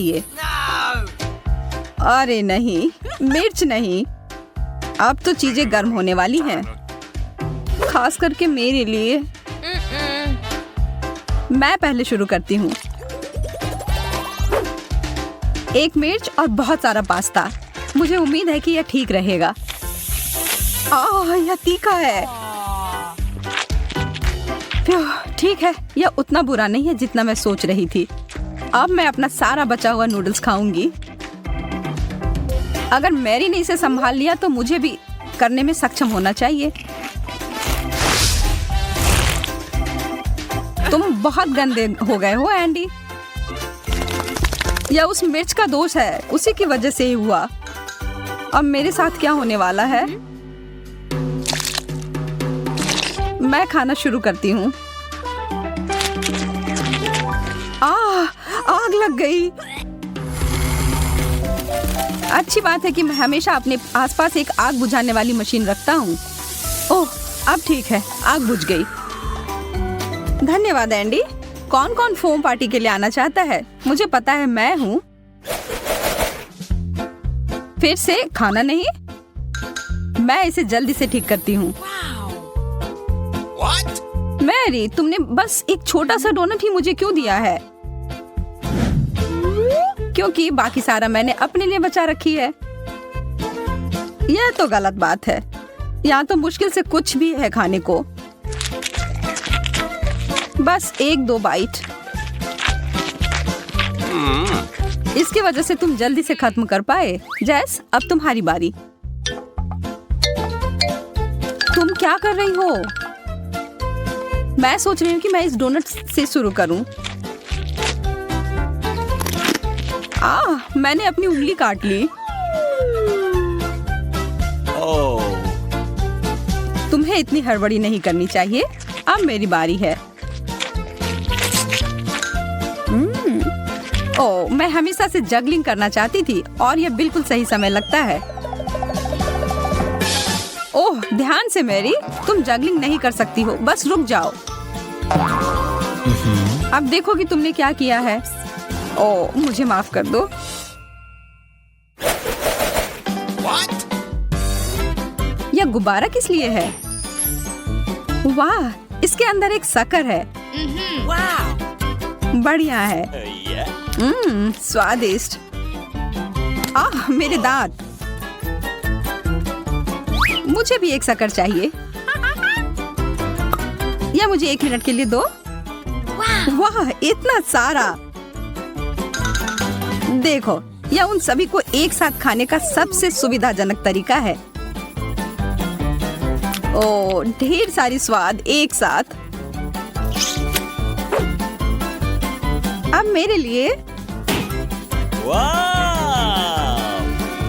ये अरे नहीं, मिर्च नहीं। अब तो चीजें गर्म होने वाली हैं, खास करके मेरे लिए। मैं पहले शुरू करती हूँ। एक मिर्च और बहुत सारा पास्ता। मुझे उम्मीद है कि यह ठीक रहेगा। यह तीखा है। ठीक है, यह उतना बुरा नहीं है जितना मैं सोच रही थी। अब मैं अपना सारा बचा हुआ नूडल्स खाऊंगी। अगर मैरी ने इसे संभाल लिया तो मुझे भी करने में सक्षम होना चाहिए। तुम बहुत गंदे हो गए हो एंडी। यह उस मिर्च का दोष है, उसी की वजह से ही हुआ। अब मेरे साथ क्या होने वाला है? मैं खाना शुरू करती हूँ। आग लग गई। अच्छी बात है कि मैं हमेशा अपने आसपास एक आग बुझाने वाली मशीन रखता हूँ। ओह, अब ठीक है, आग बुझ गई। धन्यवाद एंडी। कौन कौन फोम पार्टी के लिए आना चाहता है? मुझे पता है, मैं हूँ। फिर से खाना नहीं? मैं इसे जल्दी से ठीक करती हूँ। मैरी, तुमने बस एक छोटा सा डोनट ही मुझे क्यों दिया है? क्योंकि बाकी सारा मैंने अपने लिए बचा रखी है। यह तो गलत बात है। यहाँ तो मुश्किल से कुछ भी है खाने को। बस 1-2 बाइट। इसकी वजह से तुम जल्दी से खत्म कर पाए। जैस, अब तुम्हारी बारी। तुम क्या कर रही हो? मैं सोच रही हूँ कि मैं इस डोनट से शुरू करूँ। मैंने अपनी उंगली काट ली। तुम्हें इतनी हड़बड़ी नहीं करनी चाहिए। अब मेरी बारी है। मैं हमेशा से जगलिंग करना चाहती थी और यह बिल्कुल सही समय लगता है। ओह, ध्यान से मैरी, तुम जगलिंग नहीं कर सकती हो। बस रुक जाओ। अब देखो कि तुमने क्या किया है। ओह, मुझे माफ कर दो। यह गुब्बारा किस लिए है? वाह, इसके अंदर एक शक्कर है। बढ़िया है। स्वादिष्ट। मेरे दांत। मुझे भी एक शक्कर चाहिए। या मुझे 1 मिनट के लिए दो। वाह, इतना सारा। देखो, यह उन सभी को एक साथ खाने का सबसे सुविधाजनक तरीका है। ओह, ढेर सारी स्वाद एक साथ। अब मेरे लिए।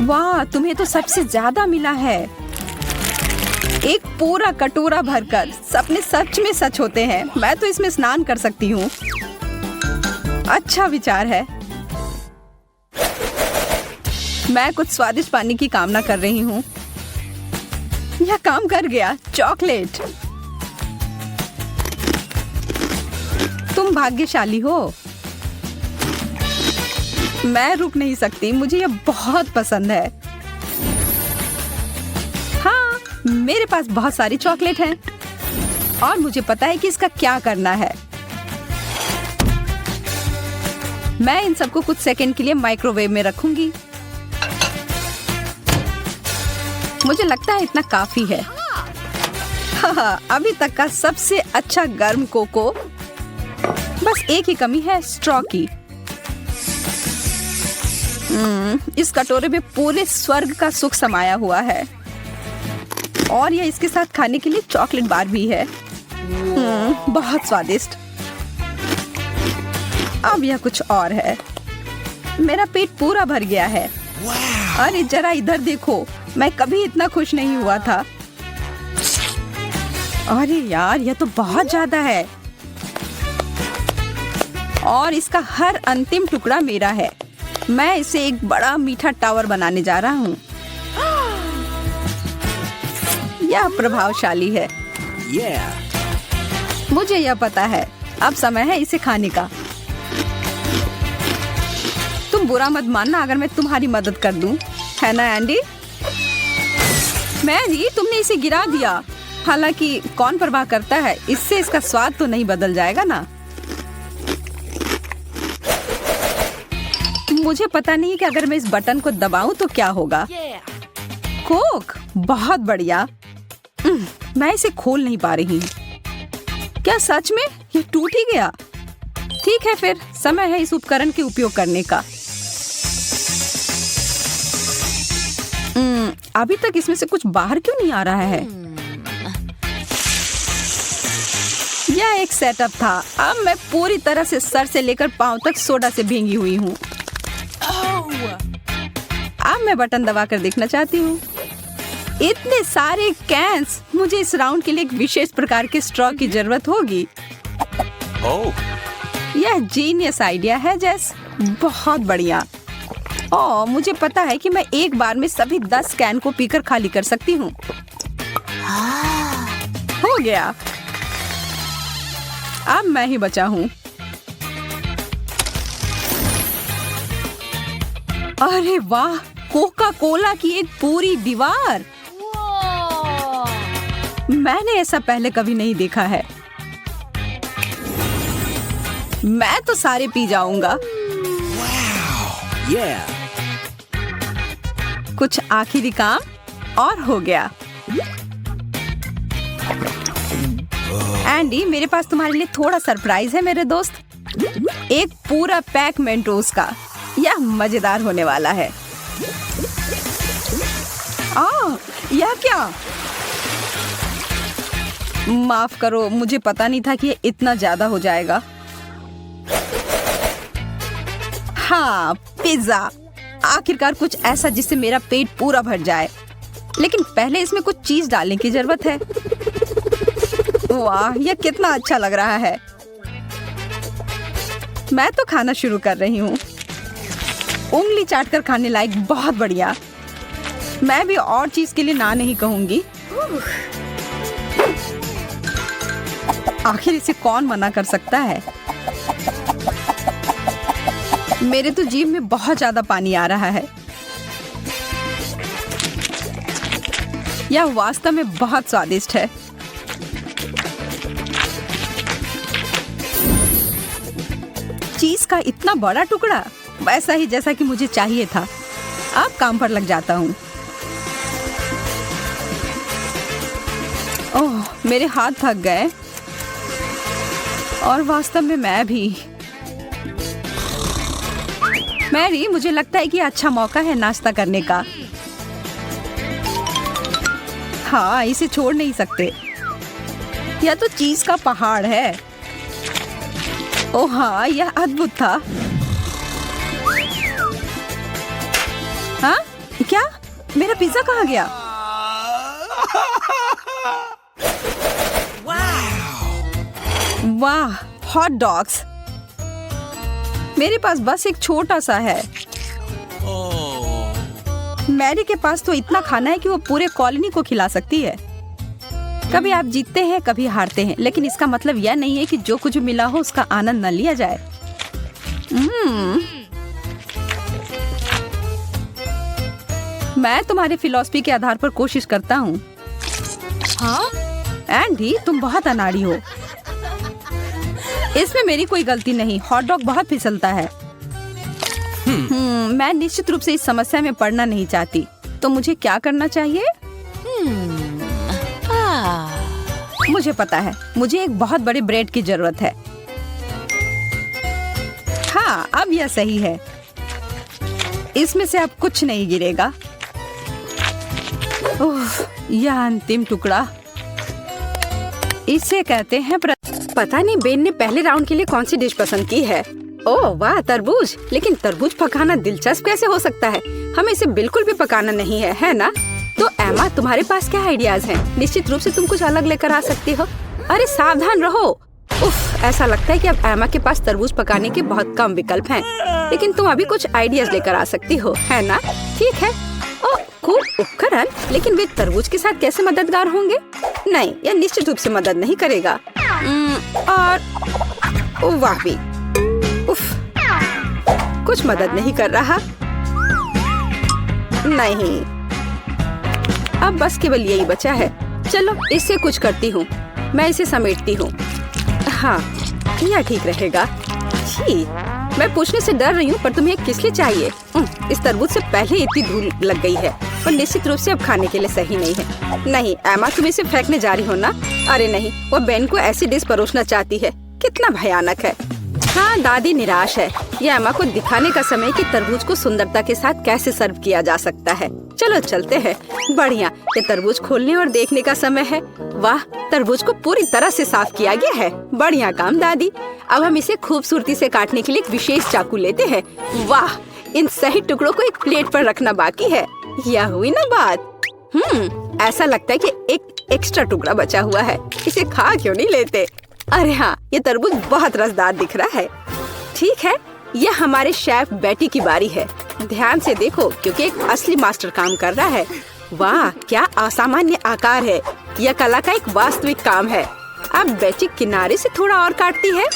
वाह, तुम्हें तो सबसे ज्यादा मिला है। एक पूरा कटोरा भरकर। सपने सच में सच होते हैं। मैं तो इसमें स्नान कर सकती हूँ। अच्छा विचार है। मैं कुछ स्वादिष्ट पानी की कामना कर रही हूँ। यह काम कर गया। चॉकलेट। तुम भाग्यशाली हो। मैं रुक नहीं सकती। मुझे यह बहुत पसंद है। हाँ, मेरे पास बहुत सारी चॉकलेट हैं और मुझे पता है कि इसका क्या करना है। मैं इन सबको कुछ सेकंड के लिए माइक्रोवेव में रखूंगी। मुझे लगता है इतना काफी है। हाँ, अभी तक का सबसे अच्छा गर्म कोको। बस एक ही कमी है, स्ट्रॉ की। इस कटोरे में पूरे स्वर्ग का सुख समाया हुआ है और यह इसके साथ खाने के लिए चॉकलेट बार भी है। बहुत स्वादिष्ट। अब यह कुछ और है। मेरा पेट पूरा भर गया है। अरे जरा इधर देखो, मैं कभी इतना खुश नहीं हुआ था। अरे यार, यह तो बहुत ज्यादा है और इसका हर अंतिम टुकड़ा मेरा है। मैं इसे एक बड़ा मीठा टावर बनाने जा रहा हूँ। यह प्रभावशाली है। मुझे यह पता है। अब समय है इसे खाने का। तुम तुम बुरा मत मानना अगर मैं तुम्हारी मदद कर दूं, है ना एंडी? मैरी, तुमने इसे गिरा दिया। हालांकि कौन परवाह करता है, इससे इसका स्वाद तो नहीं बदल जाएगा ना। मुझे पता नहीं कि अगर मैं इस बटन को दबाऊं तो क्या होगा। कोक, बहुत बढ़िया। मैं इसे खोल नहीं पा रही। क्या सच में ये टूट ही गया? ठीक है, फिर समय है इस उपकरण के उपयोग करने का। अभी तक इसमें से कुछ बाहर क्यों नहीं आ रहा है? यह एक सेटअप था। अब मैं पूरी तरह से सर से लेकर पांव तक सोडा से भींगी हुई हूँ। अब मैं बटन दबाकर देखना चाहती हूँ। इतने सारे कैंस! मुझे इस राउंड के लिए एक विशेष प्रकार के स्ट्रॉ की जरूरत होगी। यह जीनियस आइडिया है जेस, बहुत बढ़िया। ओह, मुझे पता है कि मैं एक बार में सभी 10 कैन को पीकर खाली कर सकती हूँ। हो गया। अब मैं ही बचा हूँ। अरे वाह, कोका कोला की एक पूरी दीवार। मैंने ऐसा पहले कभी नहीं देखा है। मैं तो सारे पी जाऊंगा। कुछ आखिरी काम और हो गया। एंडी, मेरे पास तुम्हारे लिए थोड़ा सरप्राइज है मेरे दोस्त। एक पूरा पैक मेंटोस का। यह मजेदार होने वाला है। यह क्या? माफ करो, मुझे पता नहीं था कि ये इतना ज्यादा हो जाएगा। हाँ, पिज्जा। आखिरकार कुछ ऐसा जिससे मेरा पेट पूरा भर जाए। लेकिन पहले इसमें कुछ चीज डालने की जरूरत है। वाह, यह कितना अच्छा लग रहा है। मैं तो खाना शुरू कर रही हूँ। उंगली चाटकर खाने लायक, बहुत बढ़िया। मैं भी और चीज के लिए ना नहीं कहूंगी। आखिर इसे कौन मना कर सकता है? मेरे तो जीभ में बहुत ज्यादा पानी आ रहा है। यह वास्तव में बहुत स्वादिष्ट है। चीज का इतना बड़ा टुकड़ा, वैसा ही जैसा कि मुझे चाहिए था। अब काम पर लग जाता हूँ। ओह, मेरे हाथ थक गए और वास्तव में मैं भी। मैरी, मुझे लगता है कि अच्छा मौका है नाश्ता करने का। हाँ, इसे छोड़ नहीं सकते। यह तो चीज का पहाड़ है। ओह हाँ, यह अद्भुत था। हाँ? क्या? मेरा पिज्जा कहाँ गया? वाह, हॉट डॉग्स। मेरे पास बस एक छोटा सा है। मैरी के पास तो इतना खाना है कि वो पूरे कॉलोनी को खिला सकती है। कभी आप जीतते हैं, कभी हारते हैं, लेकिन इसका मतलब यह नहीं है कि जो कुछ मिला हो उसका आनंद न लिया जाए। मैं तुम्हारी फिलॉसफी के आधार पर कोशिश करता हूँ। हाँ? एंडी, तुम बहुत अनाड़ी हो। इसमें मेरी कोई गलती नहीं। हॉट डॉग बहुत फिसलता है। मैं निश्चित रूप से इस समस्या में पड़ना नहीं चाहती। तो मुझे क्या करना चाहिए? मुझे पता है, मुझे एक बहुत बड़े ब्रेड की जरूरत है। हाँ, अब यह सही है। इसमें से अब कुछ नहीं गिरेगा। यह अंतिम टुकड़ा, इसे कहते हैं पता नहीं बेन ने पहले राउंड के लिए कौन सी डिश पसंद की है। ओह वाह, तरबूज। लेकिन तरबूज पकाना दिलचस्प कैसे हो सकता है? हमें इसे बिल्कुल भी पकाना नहीं है, है ना? तो एमा, तुम्हारे पास क्या आइडियाज हैं? निश्चित रूप से तुम कुछ अलग लेकर आ सकती हो। अरे सावधान रहो। उफ, ऐसा लगता है कि अब एमा के पास तरबूज पकाने के बहुत कम विकल्प हैं। लेकिन तुम अभी कुछ आइडियाज लेकर आ सकती हो, है ना? ठीक है। ओह, खूब उपकरण, लेकिन वे तरबूज के साथ कैसे मददगार होंगे? नहीं, यह निश्चित रूप से मदद नहीं करेगा। और वाह भी। उफ। कुछ मदद नहीं कर रहा। नहीं, अब बस केवल यही बचा है। चलो इससे कुछ करती हूँ। मैं इसे समेटती हूँ। हाँ, यह ठीक रहेगा। छी, मैं पूछने से डर रही हूँ, पर तुम्हें किस लिए चाहिए? इस तरबूज से पहले इतनी धूल लग गई है, पर निश्चित रूप से अब खाने के लिए सही नहीं है। नहीं एमा, तुम इसे फेंकने जा रही हो ना? अरे नहीं, वो बेन को ऐसी डिश परोसना चाहती है। कितना भयानक है। हाँ, दादी निराश है। ये एमा को दिखाने का समय कि तरबूज को सुंदरता के साथ कैसे सर्व किया जा सकता है। चलो चलते हैं। बढ़िया, ये तरबूज खोलने और देखने का समय है। वाह, तरबूज को पूरी तरह से साफ किया गया है। बढ़िया काम दादी। अब हम इसे खूबसूरती से काटने के लिए एक विशेष चाकू लेते हैं। वाह, इन सही टुकड़ों को एक प्लेट पर रखना बाकी है। यह हुई ना बात। ऐसा लगता है कि एक एक्स्ट्रा टुकड़ा बचा हुआ है। इसे खा क्यों नहीं लेते? अरे हाँ, ये तरबूज बहुत रसदार दिख रहा है। ठीक है, यह हमारे शेफ बेटी की बारी है। ध्यान से देखो, क्योंकि एक असली मास्टर काम कर रहा है। वाह, क्या असामान्य आकार है। यह कला का एक वास्तविक काम है। अब बेटी किनारे से थोड़ा और काटती है।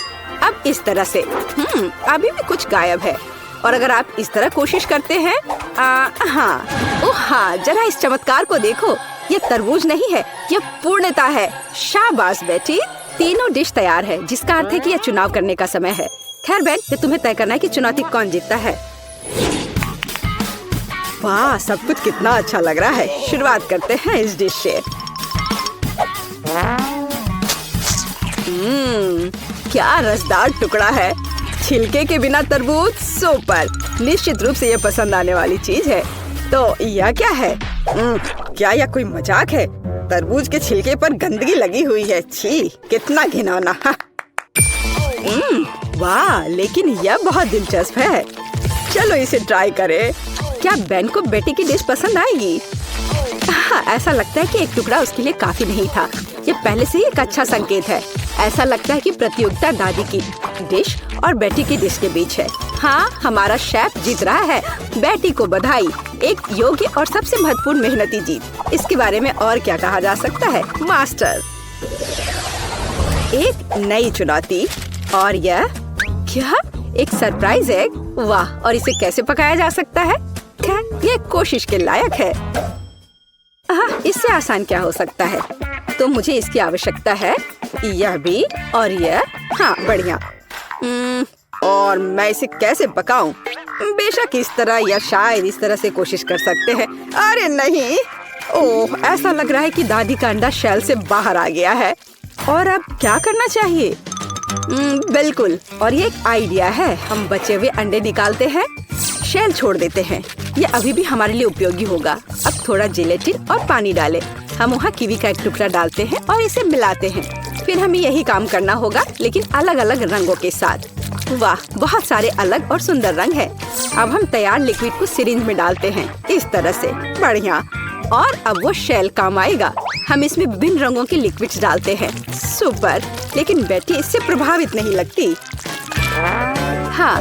अब इस तरह से। अभी भी कुछ गायब है। और अगर आप इस तरह कोशिश करते हैं, हाँ, जरा इस चमत्कार को देखो। ये तरबूज नहीं है, ये पूर्णता है। शाबाश बेटी। तीनों डिश तैयार है, जिसका अर्थ है कि यह चुनाव करने का समय है। खैर बेन, ये तुम्हें तय करना है कि चुनौती कौन जीतता है। वाह, सब कुछ कितना अच्छा लग रहा है। शुरुआत करते हैं इस डिश से। क्या रसदार टुकड़ा है। छिलके के बिना तरबूज सुपर। निश्चित रूप से ये पसंद आने वाली चीज है। तो यह क्या है? क्या यह कोई मजाक है? तरबूज के छिलके पर गंदगी लगी हुई है। छी, कितना घिनौना। वाह, लेकिन यह बहुत दिलचस्प है। चलो इसे ट्राई करें। क्या बेन को बेटी की डिश पसंद आएगी? हाँ, ऐसा लगता है कि एक टुकड़ा उसके लिए काफी नहीं था। ये पहले से ही एक अच्छा संकेत है। ऐसा लगता है कि प्रतियोगिता दादी की डिश और बेटी की डिश के बीच है। हाँ, हमारा शेफ जीत रहा है। बेटी को बधाई। एक योग्य और सबसे महत्वपूर्ण मेहनती जीत। इसके बारे में और क्या कहा जा सकता है? मास्टर। एक नई चुनौती। और यह क्या? एक सरप्राइज एग। वाह, और इसे कैसे पकाया जा सकता है? खैर, ये कोशिश के लायक है। हाँ, इससे आसान क्या हो सकता है? तो मुझे इसकी आवश्यकता है। यह भी और यह। हाँ, बढ़िया। और मैं इसे कैसे पकाऊं? बेशक इस तरह या शायद इस तरह से कोशिश कर सकते हैं। अरे नहीं। ओह, ऐसा लग रहा है कि दादी का अंडा शेल से बाहर आ गया है। और अब क्या करना चाहिए? बिल्कुल, और ये एक आइडिया है। हम बचे हुए अंडे निकालते हैं, शेल छोड़ देते हैं। ये अभी भी हमारे लिए उपयोगी होगा। अब थोड़ा जेलेटिन और पानी डालें। हम वहाँ कीवी का एक टुकड़ा डालते हैं और इसे मिलाते हैं। फिर हमें यही काम करना होगा, लेकिन अलग अलग रंगों के साथ। वाह, बहुत सारे अलग और सुंदर रंग है। अब हम तैयार लिक्विड को सिरिंज में डालते हैं, इस तरह से। बढ़िया। और अब वो शेल काम आएगा। हम इसमें विभिन्न रंगों के लिक्विड्स डालते हैं। सुपर। लेकिन बेटी इससे प्रभावित नहीं लगती। हाँ,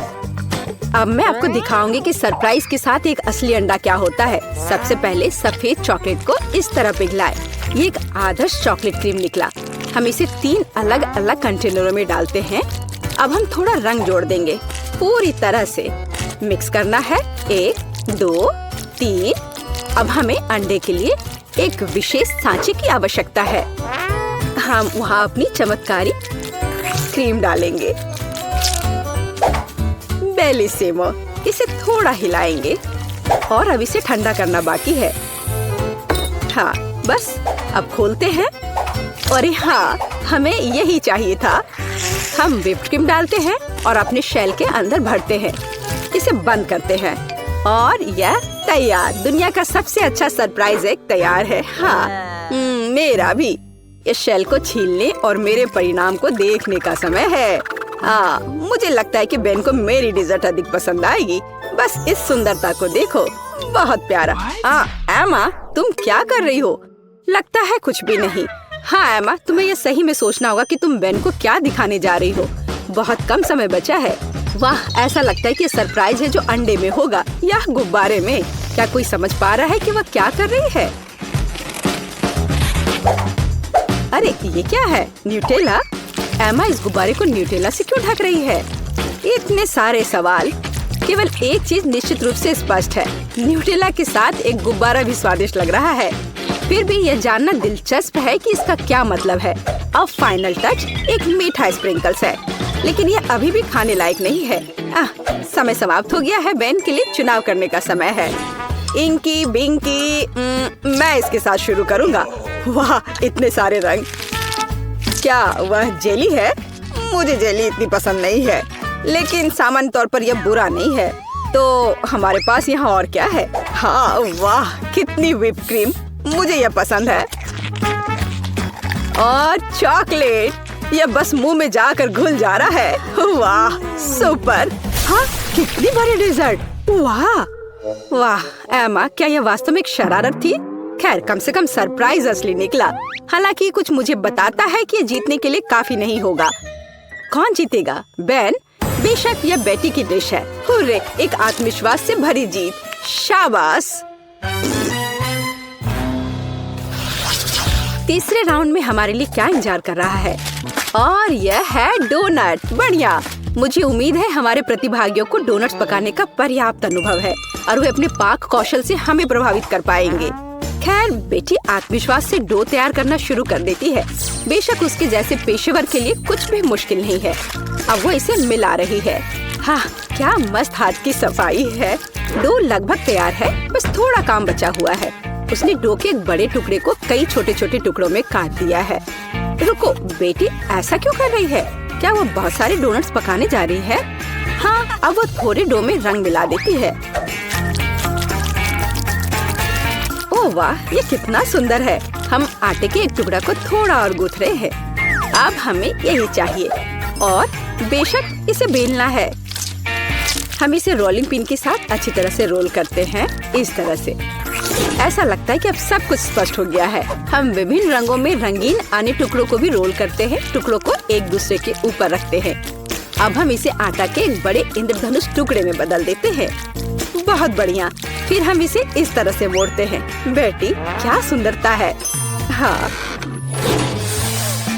अब मैं आपको दिखाऊंगी कि सरप्राइज के साथ एक असली अंडा क्या होता है। सबसे पहले सफेद चॉकलेट को इस तरह पिघलाएं। ये एक आदर्श चॉकलेट क्रीम निकला। हम इसे 3 अलग अलग कंटेनरों में डालते हैं। अब हम थोड़ा रंग जोड़ देंगे। पूरी तरह से मिक्स करना है। 1, 2, 3। अब हमें अंडे के लिए एक विशेष सांचे की आवश्यकता है। हम वहाँ अपनी चमत्कारी क्रीम डालेंगे। बेलिसिमो। इसे थोड़ा हिलाएंगे और अब इसे ठंडा करना बाकी है। हाँ, बस अब खोलते हैं। अरे हाँ, हमें यही चाहिए था। हम व्हिप्ड क्रीम डालते हैं और अपने शेल के अंदर भरते हैं। इसे बंद करते हैं और यह तैयार। दुनिया का सबसे अच्छा सरप्राइज एग तैयार है। हाँ, मेरा भी। इस शेल को छीलने और मेरे परिणाम को देखने का समय है। हाँ, मुझे लगता है कि बेन को मेरी डिजर्ट अधिक पसंद आएगी। बस इस सुंदरता को देखो, बहुत प्यारा। हाँ एमा, तुम क्या कर रही हो? लगता है कुछ भी नहीं। हाँ एमा, तुम्हें यह सही में सोचना होगा कि तुम बेन को क्या दिखाने जा रही हो। बहुत कम समय बचा है। वाह, ऐसा लगता है कि सरप्राइज है जो अंडे में होगा या गुब्बारे में। क्या कोई समझ पा रहा है कि वह क्या कर रही है? अरे ये क्या है? न्यूटेला? एमा इस गुब्बारे को न्यूटेला से क्यों ढक रही है? इतने सारे सवाल। केवल एक चीज निश्चित रूप से स्पष्ट है, न्यूटेला के साथ एक गुब्बारा भी स्वादिष्ट लग रहा है। फिर भी यह जानना दिलचस्प है कि इसका क्या मतलब है। अब फाइनल टच एक मीठा स्प्रिंकल्स है, लेकिन यह अभी भी खाने लायक नहीं है। समय समाप्त हो गया है। बेन के लिए चुनाव करने का समय है। इंकी बिंकी, मैं इसके साथ शुरू करूंगा। वाह, इतने सारे रंग। क्या वह जेली है? मुझे जेली इतनी पसंद नहीं है, लेकिन सामान्य तौर पर यह बुरा नहीं है। तो हमारे पास यहाँ और क्या है? हाँ, वाह, कितनी व्हिप क्रीम, मुझे यह पसंद है। और चॉकलेट, यह बस मुंह में जाकर घुल जा रहा है। वाह, सुपर। हाँ, कितनी बड़ी डेजर्ट। वाह वाह एमा, क्या यह वास्तव में एक शरारत थी? खैर, कम से कम सरप्राइज असली निकला। हालांकि कुछ मुझे बताता है कि ये जीतने के लिए काफी नहीं होगा। कौन जीतेगा? बेन? बेशक यह बेटी की डिश है। हुर्रे, एक आत्मविश्वास से भरी जीत। शाबाश। तीसरे राउंड में हमारे लिए क्या इंतजार कर रहा है? और यह है डोनट। बढ़िया। मुझे उम्मीद है हमारे प्रतिभागियों को डोनट्स पकाने का पर्याप्त अनुभव है और वे अपने पाक कौशल से हमें प्रभावित कर पाएंगे। खैर, बेटी आत्मविश्वास से डो तैयार करना शुरू कर देती है। बेशक उसके जैसे पेशेवर के लिए कुछ भी मुश्किल नहीं है। अब वो इसे मिला रही है। हाँ, क्या मस्त हाथ की सफाई है। डो लगभग तैयार है, बस थोड़ा काम बचा हुआ है। उसने डो के एक बड़े टुकड़े को कई छोटे छोटे टुकड़ों में काट दिया है। रुको, बेटी ऐसा क्यों कर रही है? क्या वो बहुत सारे डोनट्स पकाने जा रही है? हाँ, अब वो थोड़े डो में रंग मिला देती है। ओह वाह, ये कितना सुंदर है। हम आटे के एक टुकड़ा को थोड़ा और गूंथ रहे हैं। अब हमें यही चाहिए और बेशक इसे बेलना है। हम इसे रोलिंग पिन के साथ अच्छी तरह से रोल करते हैं, इस तरह से। ऐसा लगता है कि अब सब कुछ स्पष्ट हो गया है। हम विभिन्न रंगों में रंगीन अन्य टुकड़ों को भी रोल करते हैं, टुकड़ों को एक दूसरे के ऊपर रखते हैं। अब हम इसे आटा के एक बड़े इंद्रधनुष टुकड़े में बदल देते हैं। बहुत बढ़िया। फिर हम इसे इस तरह से मोड़ते हैं। बेटी, क्या सुंदरता है। हाँ,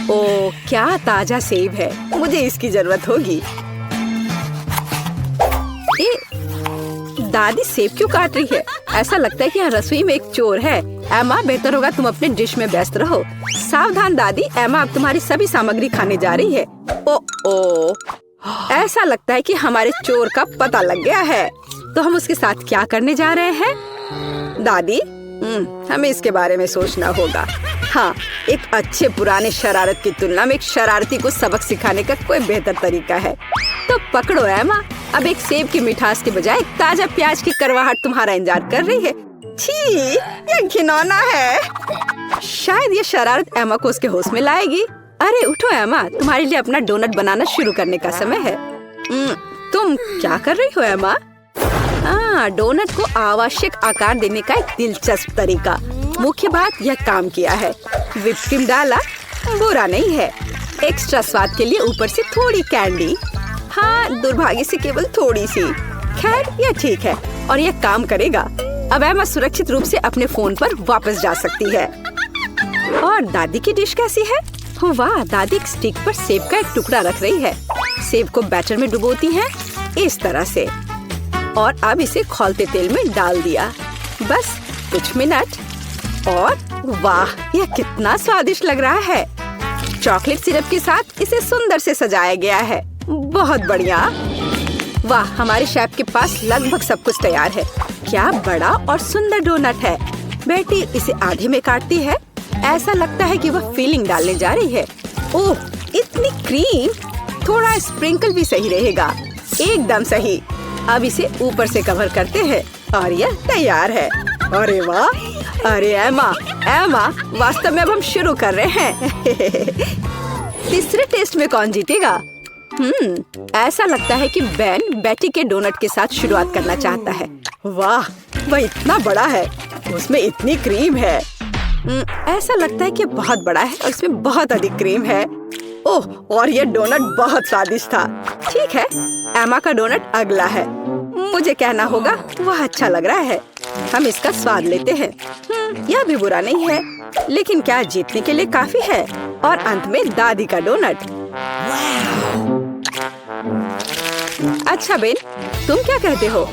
ओह क्या ताजा सेब है, मुझे इसकी जरूरत होगी। दादी सेब क्यों काट रही है? ऐसा लगता है कि यहाँ रसोई में एक चोर है। एमा, बेहतर होगा तुम अपने डिश में व्यस्त रहो। सावधान दादी, एमा अब तुम्हारी सभी सामग्री खाने जा रही है। ओ, ऐसा लगता है कि हमारे चोर का पता लग गया है। तो हम उसके साथ क्या करने जा रहे हैं? दादी, हमें इसके बारे में सोचना होगा। हाँ, एक अच्छे पुराने शरारत की तुलना में एक शरारती को सबक सिखाने का कोई बेहतर तरीका है। तो पकड़ो एमा, अब एक सेब की मिठास के बजाय ताजा प्याज की करवाहट तुम्हारा इंतजार कर रही है। छी, ये घिनौना है। शायद ये शरारत एमा को उसके होश में लाएगी। अरे उठो एमा, तुम्हारे लिए अपना डोनट बनाना शुरू करने का समय है। तुम क्या कर रही हो एमा? हाँ, डोनट को आवश्यक आकार देने का एक दिलचस्प तरीका। मुख्य बात, यह काम किया है। व्हिप क्रीम डाला, बुरा नहीं है। एक्स्ट्रा स्वाद के लिए ऊपर से थोड़ी कैंडी। हाँ, दुर्भाग्य से केवल थोड़ी सी। खैर, यह ठीक है और यह काम करेगा। अब एमा सुरक्षित रूप से अपने फोन पर वापस जा सकती है। और दादी की डिश कैसी है? वाह, दादी एक स्टिक पर सेब का एक टुकड़ा रख रही है। सेब को बैटर में डुबोती है, इस तरह से, और अब इसे खौलते तेल में डाल दिया। बस कुछ मिनट और वाह, यह कितना स्वादिष्ट लग रहा है। चॉकलेट सिरप के साथ इसे सुंदर से सजाया गया है। बहुत बढ़िया। वाह, हमारे शेफ के पास लगभग सब कुछ तैयार है। क्या बड़ा और सुंदर डोनट है। बेटी इसे आधे में काटती है। ऐसा लगता है कि वह फिलिंग डालने जा रही है। ओह, इतनी क्रीम। थोड़ा स्प्रिंकल भी सही रहेगा। एकदम सही। अब इसे ऊपर से कवर करते हैं और यह तैयार है। अरे वाह, अरे एमा, वास्तव में अब हम शुरू कर रहे हैं। तीसरे टेस्ट में कौन जीतेगा? ऐसा लगता है कि बेन बेटी के डोनट के साथ शुरुआत करना चाहता है। वाह, वह इतना बड़ा है, उसमें इतनी क्रीम है। ऐसा लगता है कि बहुत बड़ा है और इसमें बहुत अधिक क्रीम है। ओह, और यह डोनट बहुत स्वादिष्ट था। ठीक है, एमा का डोनट अगला है। मुझे कहना होगा वह अच्छा लग रहा है। हम इसका स्वाद लेते हैं। यह भी बुरा नहीं है, लेकिन क्या जीतने के लिए काफी है? और अंत में दादी का डोनट। अच्छा बेन, तुम क्या कहते हो?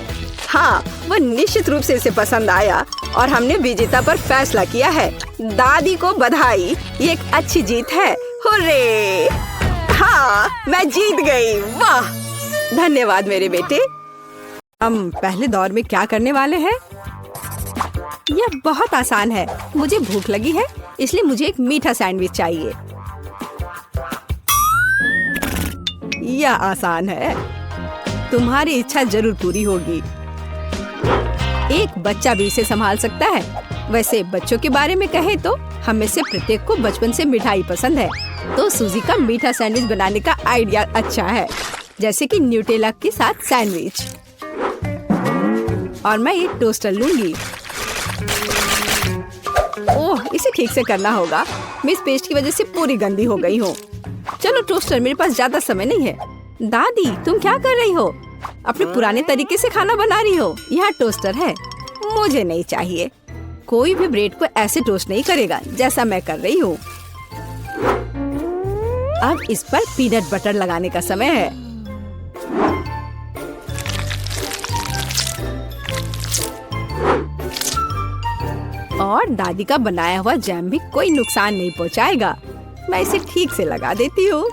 हाँ, वो निश्चित रूप से इसे पसंद आया और हमने विजेता पर फैसला किया है। दादी को बधाई, ये एक अच्छी जीत है। हुर्रे! हाँ, मैं जीत गई। वाह! धन्यवाद मेरे बेटे। हम पहले दौर में क्या करने वाले हैं? यह बहुत आसान है। मुझे भूख लगी है, इसलिए मुझे एक मीठा सैंडविच चाहिए। यह आसान है। तुम्हारी इच्छा जरूर पूरी होगी। एक बच्चा भी इसे संभाल सकता है। वैसे बच्चों के बारे में कहें तो हम में से प्रत्येक को बचपन से मिठाई पसंद है, तो सूजी का मीठा सैंडविच बनाने का आइडिया अच्छा है, जैसे कि न्यूटेला के साथ सैंडविच। और मैं एक टोस्टर लूंगी। ओह, इसे ठीक से करना होगा। मैं इस पेस्ट की वजह से पूरी गंदी हो गई हूँ। चलो टोस्टर, मेरे पास ज्यादा समय नहीं है। दादी, तुम क्या कर रही हो? अपने पुराने तरीके से खाना बना रही हो। यहाँ टोस्टर है। मुझे नहीं चाहिए। कोई भी ब्रेड को ऐसे टोस्ट नहीं करेगा जैसा मैं कर रही हूँ। अब इस पर पीनट बटर लगाने का समय है। और दादी का बनाया हुआ जैम भी कोई नुकसान नहीं पहुँचाएगा। मैं इसे ठीक से लगा देती हूँ।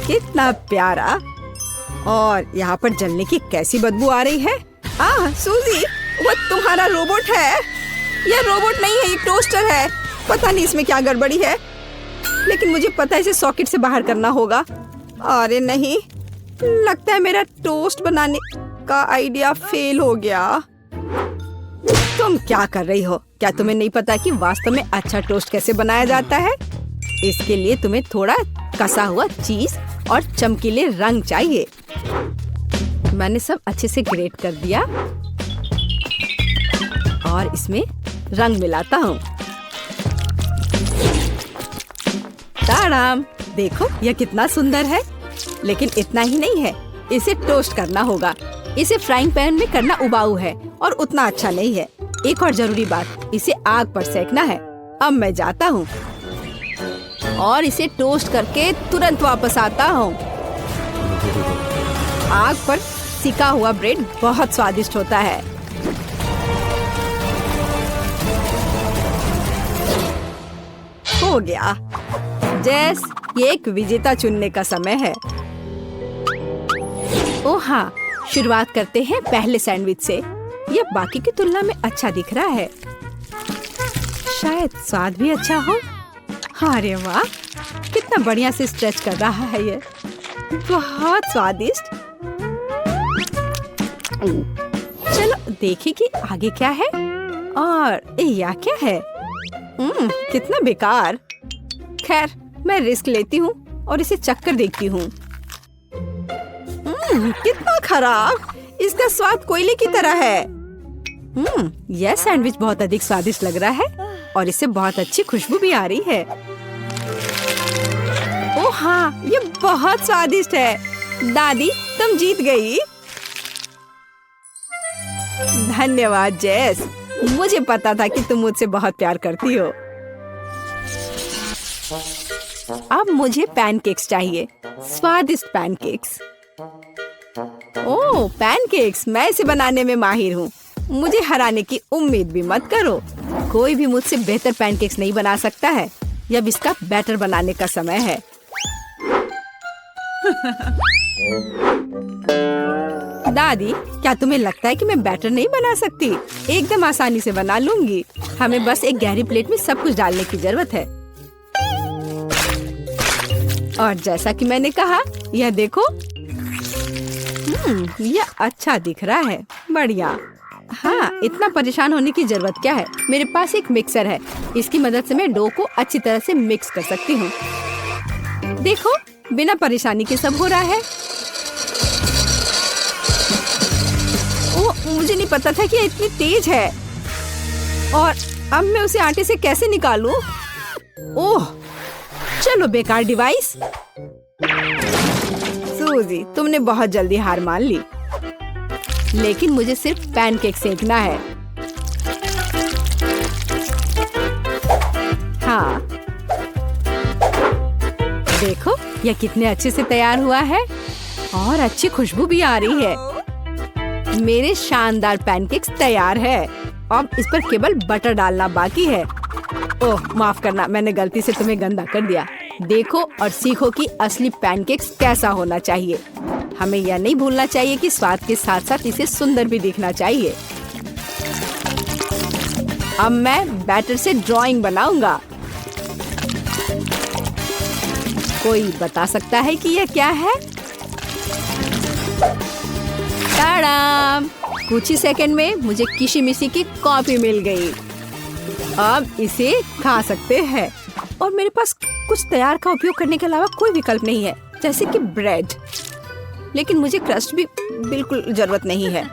कितना प्यारा। और यहाँ पर जलने की कैसी बदबू आ रही है। सूजी, वो तुम्हारा रोबोट है। यह रोबोट नहीं है, ये टोस्टर है। पता नहीं इसमें क्या गड़बड़ी है, लेकिन मुझे पता है इसे सॉकेट से बाहर करना होगा। अरे नहीं, लगता है मेरा टोस्ट बनाने का आइडिया फेल हो गया। तुम क्या कर रही हो? क्या तुम्हें नहीं पता कि वास्तव में अच्छा टोस्ट कैसे बनाया जाता है? इसके लिए तुम्हें थोड़ा कसा हुआ चीज और चमकीले रंग चाहिए। मैंने सब अच्छे से ग्रेट कर दिया और इसमें रंग मिलाता हूँ। ताड़ाम! देखो यह कितना सुंदर है। लेकिन इतना ही नहीं है, इसे टोस्ट करना होगा। इसे फ्राइंग पैन में करना उबाऊ है और उतना अच्छा नहीं है। एक और जरूरी बात, इसे आग पर सेकना है। अब मैं जाता हूँ और इसे टोस्ट करके तुरंत वापस आता हूँ। आग पर सिका हुआ ब्रेड बहुत स्वादिष्ट होता है। हो गया। जेस, ये एक विजेता चुनने का समय है। ओह हाँ, शुरुआत करते हैं पहले सैंडविच से। यह बाकी की तुलना में अच्छा दिख रहा है। शायद स्वाद भी अच्छा हो। अरे वाह, कितना बढ़िया से स्ट्रेच कर रहा है ये। बहुत स्वादिष्ट। चलो देखें कि आगे क्या है। और यह क्या है? कितना बेकार। खैर, मैं रिस्क लेती हूँ और इसे चक्कर देखती हूँ। कितना खराब। इसका स्वाद कोयले की तरह है। यह सैंडविच बहुत अधिक स्वादिष्ट लग रहा है और इससे बहुत अच्छी खुशबू भी आ रही है। ओह हाँ, ये बहुत स्वादिष्ट है। दादी, तुम जीत गई। धन्यवाद जेस। मुझे पता था कि तुम मुझसे बहुत प्यार करती हो। अब मुझे पैनकेक्स चाहिए। स्वादिष्ट पैनकेक्स। ओह, पैनकेक्स! मैं इसे बनाने में माहिर हूँ। मुझे हराने की उम्मीद भी मत करो। कोई भी मुझसे बेहतर पैनकेक्स नहीं बना सकता है। अब इसका बैटर बनाने का समय है। दादी, क्या तुम्हें लगता है कि मैं बैटर नहीं बना सकती? एकदम आसानी से बना लूंगी। हमें बस एक गहरी प्लेट में सब कुछ डालने की जरूरत है। और जैसा कि मैंने कहा, यह देखो। यह अच्छा दिख रहा है। बढ़िया। हाँ, इतना परेशान होने की जरूरत क्या है? मेरे पास एक मिक्सर है। इसकी मदद से मैं डो को अच्छी तरह से मिक्स कर सकती हूँ। देखो, बिना परेशानी के सब हो रहा है। ओह, मुझे नहीं पता था कि ये इतनी तेज है। और अब मैं उसे आटे से कैसे निकालूं? ओह, चलो बेकार डिवाइस। सूजी, तुमने बहुत जल्दी हार मान ली। लेकिन मुझे सिर्फ पैनकेक सेकना है। हाँ, देखो यह कितने अच्छे से तैयार हुआ है और अच्छी खुशबू भी आ रही है। मेरे शानदार पैनकेक्स तैयार है। अब इस पर केवल बटर डालना बाकी है। ओह माफ करना, मैंने गलती से तुम्हें गंदा कर दिया। देखो और सीखो कि असली पैनकेक्स कैसा होना चाहिए। हमें यह नहीं भूलना चाहिए कि स्वाद के साथ साथ इसे सुंदर भी दिखना चाहिए। अब मैं बैटर से ड्राइंग बनाऊंगा। कोई बता सकता है कि यह क्या है? टाडाम! कुछ ही सेकंड में मुझे किशी-मिशी की कॉफी मिल गई। अब इसे खा सकते हैं और मेरे पास कुछ तैयार का उपयोग करने के अलावा कोई विकल्प नहीं है, जैसे कि ब्रेड। लेकिन मुझे क्रस्ट भी बिल्कुल जरूरत नहीं है।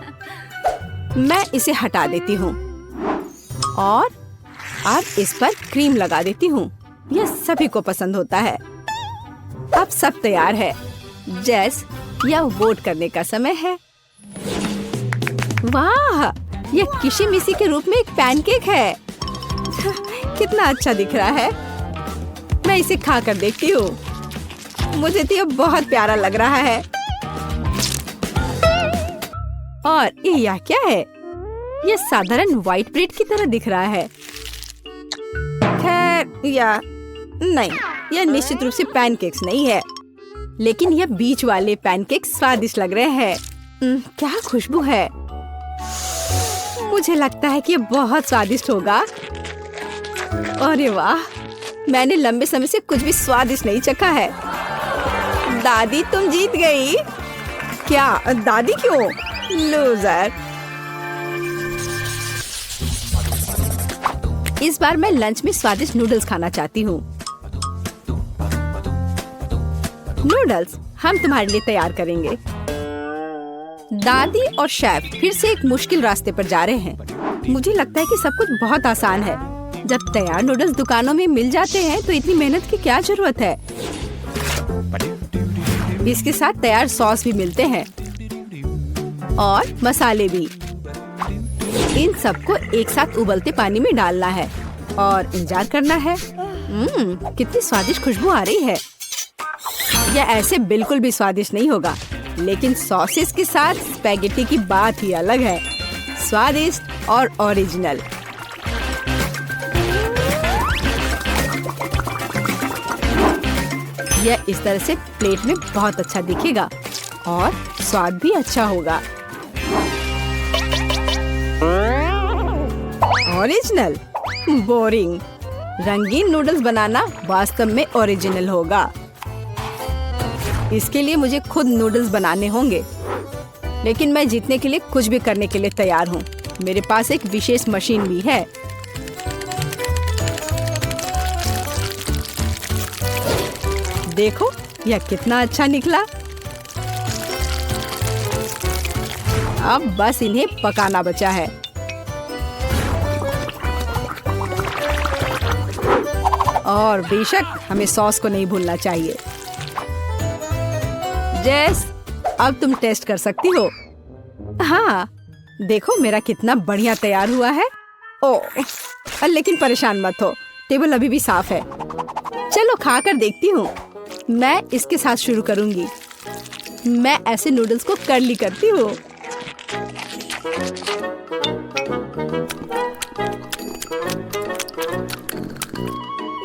मैं इसे हटा देती हूँ और अब इस पर क्रीम लगा देती हूँ। यह सभी को पसंद होता है। अब सब तैयार है। जैस, यह वोट करने का समय है। वाह, यह किशी-मिशी के रूप में एक पैनकेक है। कितना अच्छा दिख रहा है। मैं इसे खा कर देखती हूँ। मुझे तो यह बहुत प्यारा लग रहा है। और यह क्या है? यह साधारण व्हाइट ब्रेड की तरह दिख रहा है। खैर, या नहीं, यह निश्चित रूप से पैनकेक्स नहीं है, लेकिन यह बीच वाले पैनकेक्स स्वादिष्ट लग रहे हैं। क्या खुशबू है। मुझे लगता है कि यह बहुत स्वादिष्ट होगा। अरे वाह, मैंने लंबे समय से कुछ भी स्वादिष्ट नहीं चखा है। दादी तुम जीत गई। क्या दादी क्यों? लूजर। इस बार मैं लंच में स्वादिष्ट नूडल्स खाना चाहती हूँ। नूडल्स हम तुम्हारे लिए तैयार करेंगे। दादी और शेफ फिर से एक मुश्किल रास्ते पर जा रहे हैं। मुझे लगता है कि सब कुछ बहुत आसान है। जब तैयार नूडल्स दुकानों में मिल जाते हैं तो इतनी मेहनत की क्या जरूरत है। इसके साथ तैयार सॉस भी मिलते हैं और मसाले भी। इन सबको एक साथ उबलते पानी में डालना है और इंतजार करना है। कितनी स्वादिष्ट खुशबू आ रही है। यह ऐसे बिल्कुल भी स्वादिष्ट नहीं होगा, लेकिन सॉसेस के साथ स्पैगेटी की बात ही अलग है। स्वादिष्ट और ओरिजिनल। यह इस तरह से प्लेट में बहुत अच्छा दिखेगा और स्वाद भी अच्छा होगा। ओरिजिनल? बोरिंग। रंगीन नूडल्स बनाना वास्तव में ओरिजिनल होगा। इसके लिए मुझे खुद नूडल्स बनाने होंगे, लेकिन मैं जीतने के लिए कुछ भी करने के लिए तैयार हूँ। मेरे पास एक विशेष मशीन भी है। देखो, यह कितना अच्छा निकला। अब बस इन्हें पकाना बचा है। और बेशक हमें सॉस को नहीं भूलना चाहिए। जेस, अब तुम टेस्ट कर सकती हो। हाँ, देखो मेरा कितना बढ़िया तैयार हुआ है। ओह, लेकिन परेशान मत हो, टेबल अभी भी साफ है। चलो खा कर देखती हूँ। मैं इसके साथ शुरू करूंगी। मैं ऐसे नूडल्स को कर्ली करती हूँ।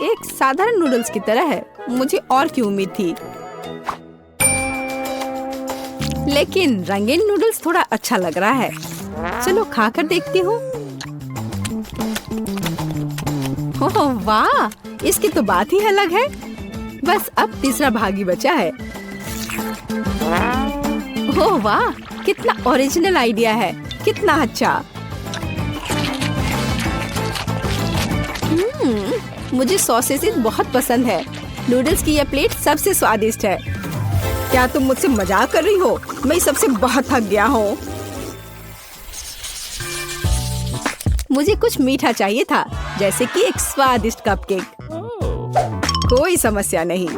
एक साधारण नूडल्स की तरह है। मुझे और की उम्मीद थी, लेकिन रंगीन नूडल्स थोड़ा अच्छा लग रहा है। चलो खा कर देखती हूँ। ओह वाह, इसकी तो बात ही अलग है। बस अब तीसरा भाग ही बचा है। ओह वाह, कितना ओरिजिनल आइडिया है। कितना अच्छा। मुझे सॉसेस बहुत पसंद है। नूडल्स की यह प्लेट सबसे स्वादिष्ट है। क्या तुम मुझसे मजाक कर रही हो? मैं सबसे बहुत थक गया हूँ। मुझे कुछ मीठा चाहिए था, जैसे कि एक स्वादिष्ट कपकेक। कोई समस्या नहीं,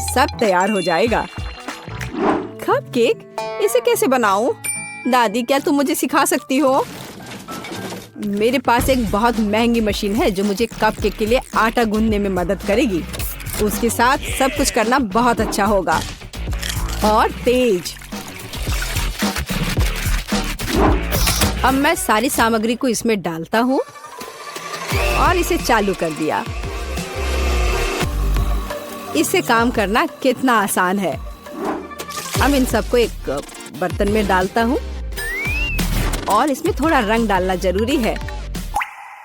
सब तैयार हो जाएगा। कपकेक? इसे कैसे बनाऊं? दादी, क्या तुम मुझे सिखा सकती हो? मेरे पास एक बहुत महंगी मशीन है जो मुझे कपकेक के लिए आटा गूंदने में मदद करेगी। उसके साथ सब कुछ करना बहुत अच्छा होगा और तेज। अब मैं सारी सामग्री को इसमें डालता हूँ और इसे चालू कर दिया। इससे काम करना कितना आसान है। अब इन सबको एक बर्तन में डालता हूँ और इसमें थोड़ा रंग डालना जरूरी है,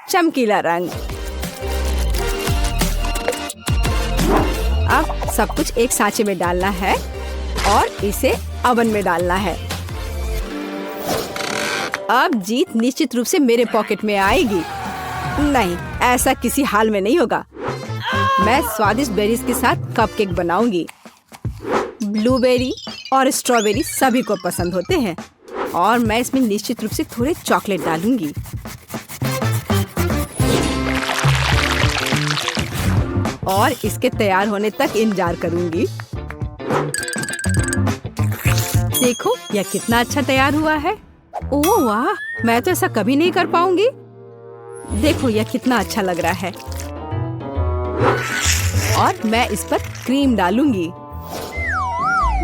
चमकीला रंग। अब सब कुछ एक सांचे में डालना है और इसे ओवन में डालना है। अब जीत निश्चित रूप से मेरे पॉकेट में आएगी। नहीं, ऐसा किसी हाल में नहीं होगा। मैं स्वादिष्ट बेरीज के साथ कपकेक बनाऊंगी। ब्लूबेरी और स्ट्रॉबेरी सभी को पसंद होते हैं और मैं इसमें निश्चित रूप से थोड़े चॉकलेट डालूंगी। और इसके तैयार होने तक इंतजार करूंगी। देखो यह कितना अच्छा तैयार हुआ है। ओह वाह, मैं तो ऐसा कभी नहीं कर पाऊंगी। देखो यह कितना अच्छा लग रहा है। और मैं इस पर क्रीम डालूंगी।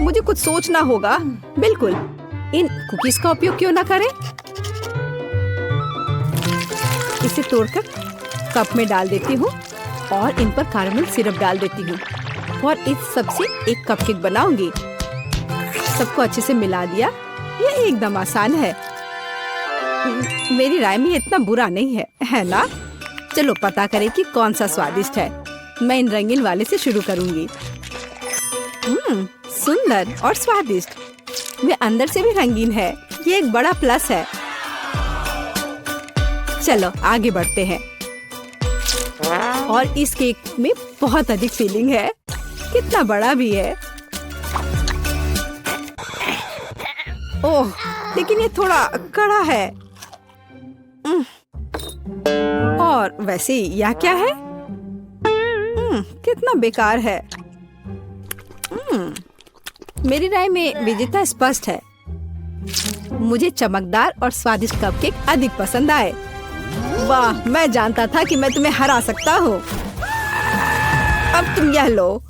मुझे कुछ सोचना होगा। बिल्कुल, इन कुकीज का उपयोग क्यों ना करें। इसे तोड़कर कप में डाल देती हूँ और इन पर कैरेमल सिरप डाल देती हूँ और इस सब से एक कपकेक बनाऊंगी। सबको अच्छे से मिला दिया। यह एकदम आसान है। मेरी राय में इतना बुरा नहीं है ना? चलो पता करें कि कौन सा स्वादिष्ट है। मैं इन रंगीन वाले से शुरू करूंगी। सुंदर और स्वादिष्ट। वे अंदर से भी रंगीन है। ये एक बड़ा प्लस है। चलो आगे बढ़ते हैं। और इस केक में बहुत अधिक फिलिंग है। कितना बड़ा भी है। ओह, लेकिन ये थोड़ा कड़ा है। और वैसे यह क्या है? कितना बेकार है। मेरी राय में विजेता स्पष्ट है। मुझे चमकदार और स्वादिष्ट कपकेक अधिक पसंद आए। वाह, मैं जानता था कि मैं तुम्हें हरा सकता हूँ। अब तुम यह लो।